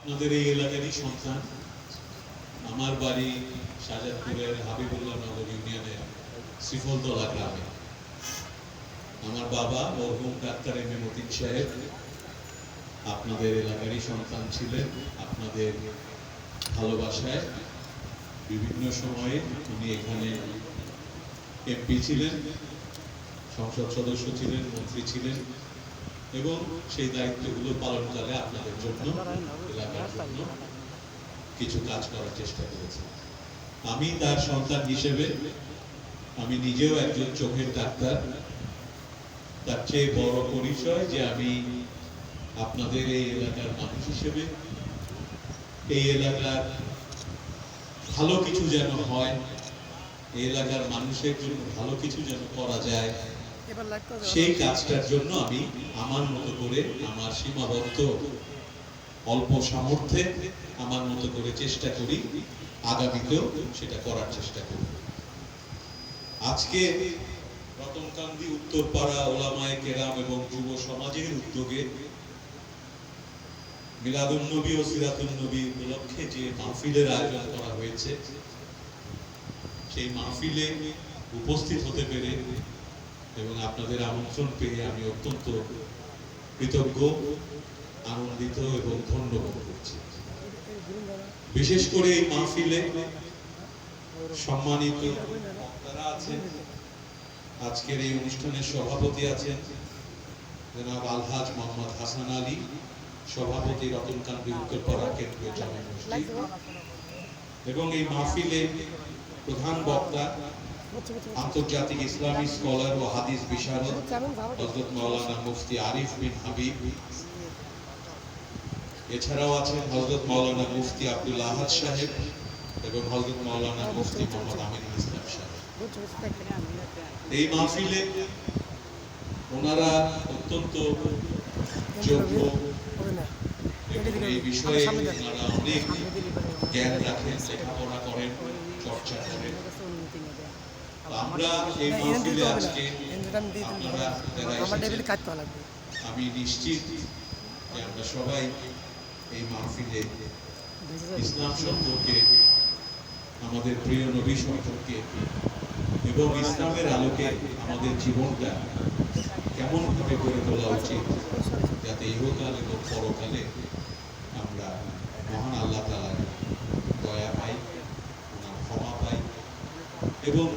আপনাদের এই এলাকারই সন্তান। আমার বাড়ি শাহজাদপুরের হাবিবুল্লাহ নগর ইউনিয়নের শ্রীফলতলা গ্রামে। আমার বাবা মরহুম ডাক্তার এম এ মতিন সাহেব আপনাদের এলাকারই সন্তান ছিলেন। আপনাদের ভালোবাসায় বিভিন্ন সময়ে উনি এখানে এমপি ছিলেন, সংসদ সদস্য ছিলেন, মন্ত্রী ছিলেন এবং সেই দায়িত্বগুলো পালনকালে আপনাদের জন্য, এলাকার জন্য কিছু কাজ করার চেষ্টা করেছি। আমি তার সন্তান হিসেবে আমি নিজেও একজন চোখের ডাক্তার। তার চেয়ে বড় পরিচয় যে আমি আপনাদের এই এলাকার মানুষ হিসেবে এই এলাকার ভালো কিছু যেন হয়, এই এলাকার মানুষের জন্য ভালো কিছু যেন করা যায়, সেই কাজটার জন্য আমি আমার মতো করে, আমার সীমাবদ্ধ অল্প সামর্থ্যে আমার মতো করে চেষ্টা করি, আগামীতেও সেটা করার চেষ্টা করি। আজকে রতনকান্দি উত্তরপাড়া ওলামায়ে কেরাম এবং যুব সমাজের উদ্যোগে মিলাদুন নবী ও সিরাতুন নবী উপলক্ষে যে মাহফিলের আয়োজন করা হয়েছে, সেই মাহফিলে উপস্থিত হতে পেরে এবং আপনাদের আমন্ত্রণ পেয়ে আমি অত্যন্ত কৃতজ্ঞ, আনন্দিত এবং ধন্য বোধ করছি। বিশেষ করে এই মাহফিলে সম্মানিত বক্তারা আছেন, আজকের এই অনুষ্ঠানের সভাপতি আছেন জনাব আলহাজ মোহাম্মদ হাসান আলী, সভাপতি রতনকান্দি উত্তরপাড়া কেন্দ্রীয় জামে মসজিদ, এবং এই মাহফিলে প্রধান বক্তা আন্তর্জাতিক ইসলামী স্কলার ও হাদিস বিশারদ হযরত মাওলানা মুফতি আরিফ বিন হাবিব। এছাড়াও আছেন হযরত মাওলানা মুফতি আব্দুল আহাদ সাহেব এবং হযরত মাওলানা মুফতি মোহাম্মদ আমিনুল ইসলাম সাহেব। এই মাহফিলে ওনারা অত্যন্ত যোগ্য এবং এই বিষয়ে ওনারা অনেক জ্ঞান রাখেন, লেখাপড়া করেন, চর্চা করেন। আমরা এই মাহফিলে আজকে আপনারা যারা এসেছেন, আমি নিশ্চিত যে আমরা সবাই এই মাহফিলে ইসলাম সম্পর্কে, আমাদের প্রিয় নবী সম্পর্কে এবং ইসলামের আলোকে আমাদের জীবনটা কেমন ভাবে গড়ে তোলা উচিত, যাতে ইহকাল এবং পরকালে আমরা মহান আল্লাহ তাআলার দয়া পাই, ওনার ক্ষমা পাই এবং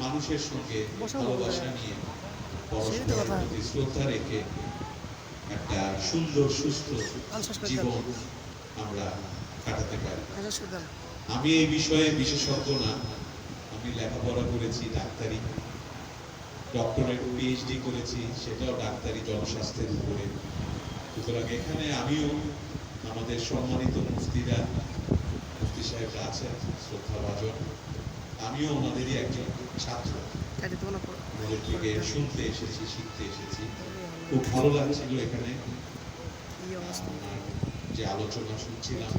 মানুষের সঙ্গে ভালোবাসা নিয়ে পরস্পরের প্রতি শ্রদ্ধা রেখে একটা সুন্দর সুস্থ জীবন আমরা কাটাতে পারি। আমি এই বিষয়ে বিশেষজ্ঞ না, আমি লেখাপড়া করেছি ডাক্তারি, ডক্টরেট পিএইচডি করেছি, সেটাও ডাক্তারি জনস্বাস্থ্যের উপরে। সুতরাং এখানে আমিও, আমাদের সম্মানিত মুফতিরা, মুফতি সাহেবরা আছেন শ্রদ্ধাভাজন, আমিও ওনাদেরই একজন ছাত্র, ওদের থেকে শুনতে এসেছি, শিখতে এসেছি। খুব ভালো লাগছিল এখানে যে আলোচনা শুনছিলাম।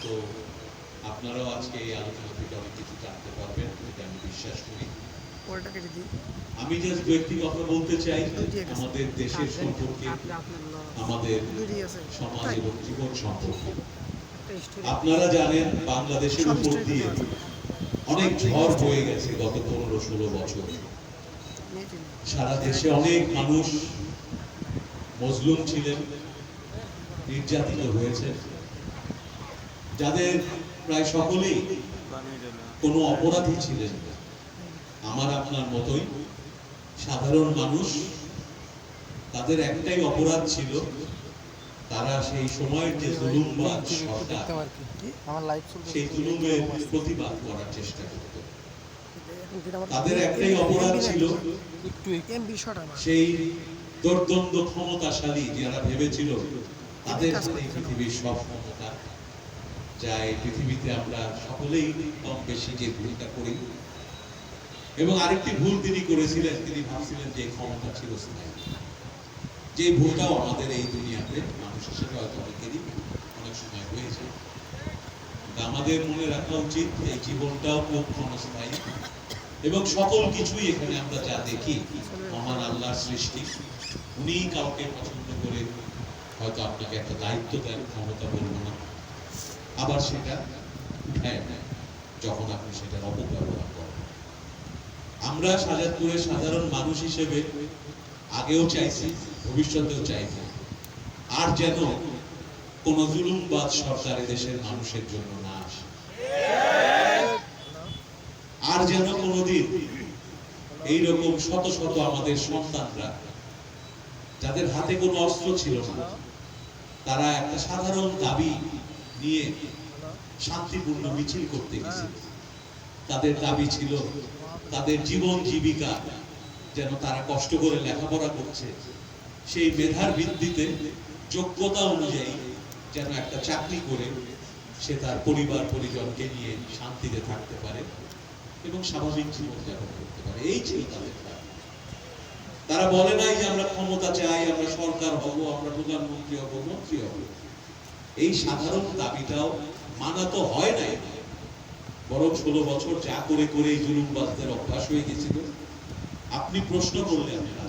তো আপনারাও আজকে এই আলোচনা থেকে অনেক কিছু জানতে পারবেন, এটা আমি বিশ্বাস করি। আমি জাস্ট ব্যক্তি কথা বলতে চাই আমাদের দেশের সম্পর্কে, আমাদের সমাজ এবং জীবন সম্পর্কে। আপনারা জানেন বাংলাদেশের উপর দিয়ে অনেক ঝড় বয়ে গেছে গত 15-16 বছর। সারা দেশে অনেক মানুষ মজলুম ছিলেন, নির্যাতিত হয়েছে, যাদের প্রায় সকলেই কোনো অপরাধী ছিলেন, আমার আপনার মতোই সাধারণ মানুষ। তাদের একটাই অপরাধ ছিল, তারা সেই সময়ের যে জুলুমবাজ সরকার, সেই জুলুমের প্রতিবাদ করার চেষ্টা করত। তাদের একটাই অপরাধ ছিল, সেই দুর্দণ্ড ক্ষমতাশালী যারা ভেবেছিল তাদের এই পৃথিবীর সব ক্ষমতা, যা এই পৃথিবীতে আমরা সকলেই কম বেশি যে ভুলটা করি। এবং আরেকটি ভুল তিনি করেছিলেন, তিনি ভাবছিলেন যে ক্ষমতা ছিল স্থায়ী, যে ভুলটাও আমাদের এই দুনিয়াতে মানুষ হিসেবে হয়তো অনেকেরই অনেক সময় হয়েছে। আমাদের মনে রাখা উচিত এই জীবনটাও খুব ক্ষণস্থায়ী এবং সকল কিছুই এখানে আমরা যা দেখি মহান আল্লাহর সৃষ্টি। উনি কাউকে পছন্দ করে হয়তো আপনাকে একটা দায়িত্ব দেন, ক্ষমতা বলবো না, আবার সেটা উঠায় নেয় যখন আপনি সেটার অপব্যবহার করেন। আমরা শাহজাদপুরের সাধারণ মানুষ হিসেবে আগেও চাইছি, ভবিষ্যতেও চাইছি, আর যেন কোন জুলুমবাজ সরকার দেশের মানুষের জন্য না আসে, আর যেন কোনোদিন এইরকম শত শত আমাদের সন্তানরা যাদের হাতে কোনো অস্ত্র ছিল না, তারা একটা সাধারণ দাবি নিয়ে শান্তিপূর্ণ মিছিল করতে গেছিল। তাদের দাবি ছিল তাদের জীবন জীবিকা যেন তারা কষ্ট করে লেখাপড়া করছে সেই মেধার ভিত্তিতে যোগ্যতা অনুযায়ী যেন একটা চাকরি করে সে তার পরিবার পরিজনকে নিয়ে শান্তিতে থাকতে পারে এবং স্বাভাবিক জীবন যাপন করতে পারে। এই ছিল তাদের দাবি। তারা বলে নাই যে আমরা ক্ষমতা চাই, আমরা সরকার হব, আমরা প্রধানমন্ত্রী হব, মন্ত্রী হব। এই সাধারণ দাবিটাও মানা তো হয় নাই, বরং 16 বছর যা করে করে এই জুলুমবাজদের অভ্যাস হয়ে গেছিল। আপনি প্রশ্ন করলেন না,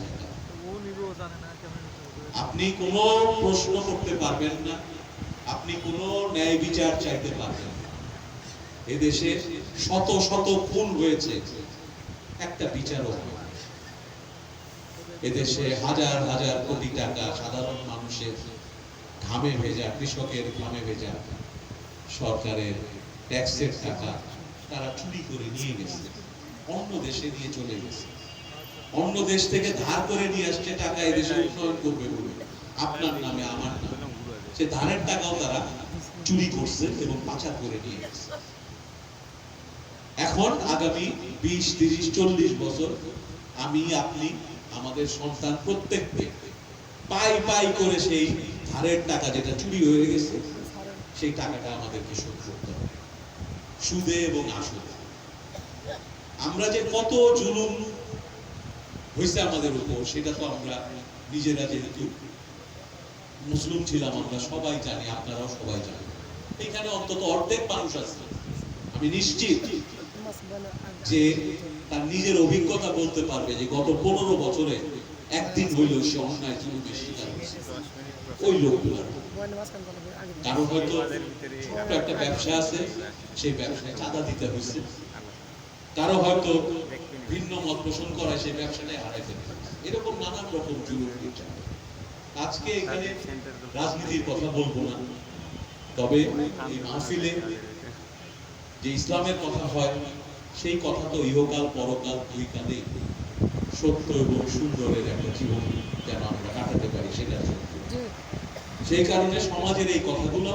আপনি কোনো প্রশ্ন করতে পারবেন না, আপনি কোনো ন্যায় বিচার চাইতে পারবেন না। এদেশে শত শত খুন হয়েছে, একটা বিচারও হয়। এদেশে হাজার হাজার কোটি টাকা সাধারণ মানুষের ঘামে ভেজা, কৃষকের ঘামে ভেজা, সরকারের ট্যাক্সের টাকা তারা চুরি করে নিয়ে গেছে, অন্য দেশে নিয়ে চলে গেছে। অন্য দেশ থেকে ধার করে নিয়ে আসছে টাকা এদেশে উন্নয়ন করবে বলে, আপনার নামে আমার নামে। সে ধারের টাকাও তারা চুরি করছে এবং পাচার করে নিয়ে গেছে। এখন আগামী 20, 30, 40 বছর আমি, আপনি, আমাদের সন্তান প্রত্যেককে পাই পাই করে সেই ধারের টাকা যেটা চুরি হয়ে গেছে সেই টাকাটা আমাদেরকে শোধ করতে হবে, সুদে এবং আসলে। আমরা যে কত জুলুম হয়েছে আমাদের উপর সেটা তো আমরা নিজেরা, যেহেতু মুসলিম ছিলাম, আমরা সবাই জানি, আপনারাও সবাই জানেন। এখানে অন্তত অর্ধেক মানুষ আছে, আমি নিশ্চিত যে তার নিজের অভিজ্ঞতা বলতে পারবে যে গত 15 বছরে একদিন হইলেও সে অন্যায় জুলুমের শিকার হয়েছে। ওই লোকগুলার কারো হয়তো ছোট্ট একটা ব্যবসা আছে, সেই ব্যবসায় চাঁদা দিতে হয়েছে, কারো হয়তো ভিন্ন মত পোষণ করায় সেই ব্যবসাটাই হারাইতে হয়েছে। এরকম নানান রকম জুলুম। আজকে এখানে রাজনীতির কথা বলবো না, তবে এই মাহফিলে যে ইসলামের কথা হয় সেই কথা তো ইহকাল পরকাল দুই কালেই সত্য এবং সুন্দরের একটা জীবন যেন আমরা কাটাতে পারি, সেটা সেই কারণে সমাজের এই কথাগুলো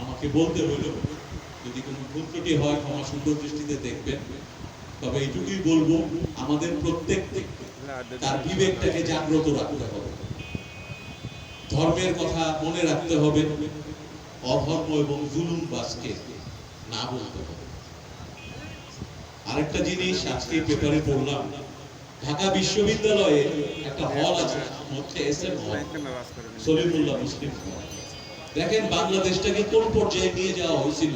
আমাকে বলতে হলো। যদি কোনো ভুল ত্রুটি হয় ক্ষমা সুন্দর দৃষ্টিতে দেখবেন। তবে এইটুকুই বলবো, আমাদের প্রত্যেককে তার বিবেকটাকে জাগ্রত রাখতে হবে, ধর্মের কথা মনে রাখতে হবে, অধর্ম এবং জুলুমবাজকে না বলতে হবে। আরেকটা জিনিস আজকে পেপারে পড়লাম, ঢাকা বিশ্ববিদ্যালয়ে একটা হল আছে, হচ্ছে এসএম হল, সলিমুল্লাহ মুসলিম হল। দেখেন বাংলাদেশটাকে কোন পর্যায়ে নিয়ে যাওয়া হয়েছিল।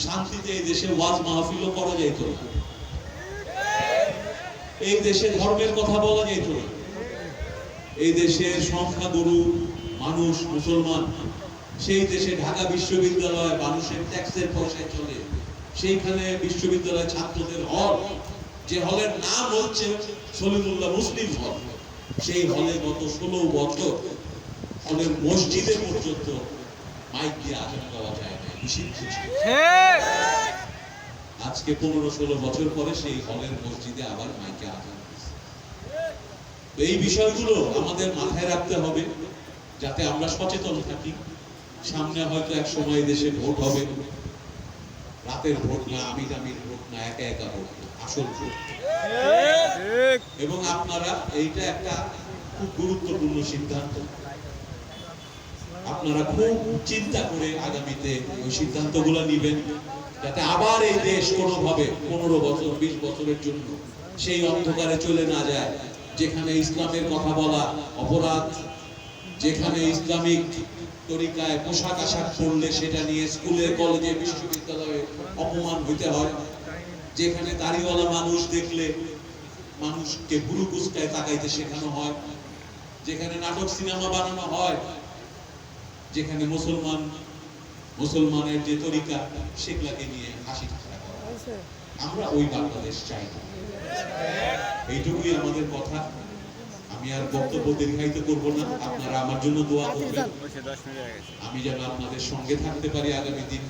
শান্তিতে এই দেশে ওয়াজ মাহফিলও করা যেত না, এই দেশে ধর্মের কথা বলা যেত না, এই দেশের সংখ্যাগুরু মানুষ মুসলমান, সেই দেশে ঢাকা বিশ্ববিদ্যালয় মানুষের ট্যাক্সের পয়সায় চলে, সেইখানে বিশ্ববিদ্যালয় ছাত্রদের হল, যে হলের নাম হচ্ছে সলিমুল্লাহ মুসলিম হল, সেই হলে গত 16 বছর হলের মসজিদে পর্যন্ত মাইক দিয়ে আজান গাওয়া যায় না, নিষিদ্ধ ছিল। আজকে 15-16 বছর পরে সেই হলের মসজিদে আবার মাইকে আজান দিচ্ছে। এই বিষয়গুলো আমাদের মাথায় রাখতে হবে যাতে আমরা সচেতন থাকি। সামনে হয়তো এক সময় দেশে ভোট হবে, রাতের ভোট না, আমির আমির ভোট না, একা একা ভোট, আসল ভোট। এবং আপনারা এইটা একটা খুব গুরুত্বপূর্ণ সিদ্ধান্ত, আপনারা খুব চিন্তা করে আগামীতে ওই সিদ্ধান্তগুলো নেবেন যাতে আবার এই দেশ কোনোভাবে 15 বছর 20 বছরের জন্য সেই অন্ধকারে চলে না যায় যেখানে ইসলামের কথা বলা অপরাধ, যেখানে ইসলামিক তরিকায় পোশাক আশাক পরলে সেটা নিয়ে স্কুলে কলেজে বিশ্ববিদ্যালয়ে অপমান হইতে হয়, যেখানে দাড়িওয়ালা মানুষ দেখলে মানুষকে বুড়ো কুচকায় তাকাইতে শেখানো হয়, যেখানে নাটক সিনেমা বানানো হয় যেখানে মুসলমানের যে তরিকা সেগুলাকে নিয়ে হাসি ঠাট্টা করা হয়। আমরা ওই বাংলাদেশ চাই না। এইটুকুই আমাদের কথা। আমি আর বক্তব্য দীর্ঘায়িত করব না। আপনারা আমার জন্য দোয়া করবেন, আমি যেন আপনাদের সঙ্গে থাকতে পারি আগামী দিন।